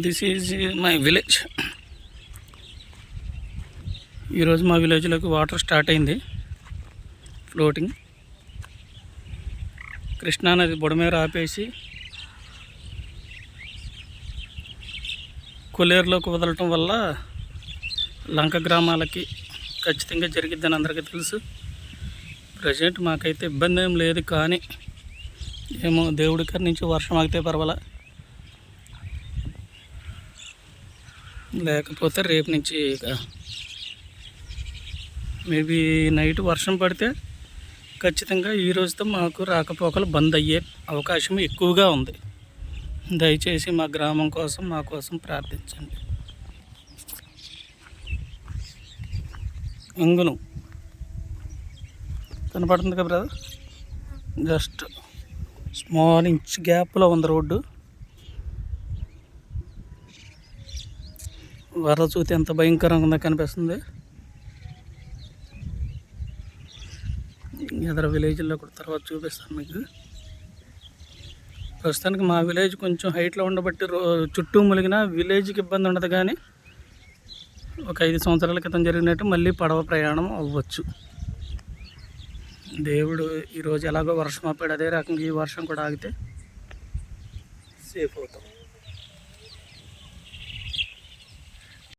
This is my village. ఈరోజు మా విలేజ్లోకి water start అయింది, ఫ్లోటింగ్. కృష్ణానది బుడమేర ఆపేసి కొల్లేరులోకి వదలటం వల్ల లంక గ్రామాలకి ఖచ్చితంగా జరిగిద్దని అందరికీ తెలుసు. ప్రజెంట్ మాకైతే ఇబ్బంది ఏం లేదు, కానీ ఏమో దేవుడి గారి నుంచి వర్షం ఆగితే పర్వాలా, లేకపోతే రేపు నుంచి ఇక మేబీ నైట్ వర్షం పడితే ఖచ్చితంగా ఈ రోజుతో మాకు రాకపోకలు బంద్ అయ్యే అవకాశం ఎక్కువగా ఉంది. దయచేసి మా గ్రామం కోసం, మా కోసం ప్రార్థించండి. ఇంగును కనపడుతుంది కదా బ్రదర్, జస్ట్ స్మాల్ ఇంచ్ గ్యాప్లో ఉంది రోడ్డు. వరద చూస్తే ఎంత భయంకరంగా ఉందో కనిపిస్తుంది. ఎదర విలేజ్లో కూడా తర్వాత చూపిస్తాను మీకు. ప్రస్తుతానికి మా విలేజ్ కొంచెం హైట్లో ఉండబట్టి చుట్టూ ములిగిన విలేజ్కి ఇబ్బంది ఉండదు, కానీ ఒక 5 సంవత్సరాల క్రితం జరిగినట్టు మళ్ళీ పడవ ప్రయాణం అవ్వచ్చు. దేవుడు ఈరోజు ఎలాగో వర్షం ఆపాడు, అదే రకంగా ఈ వర్షం కూడా ఆగితే సేఫ్ అవుతాం.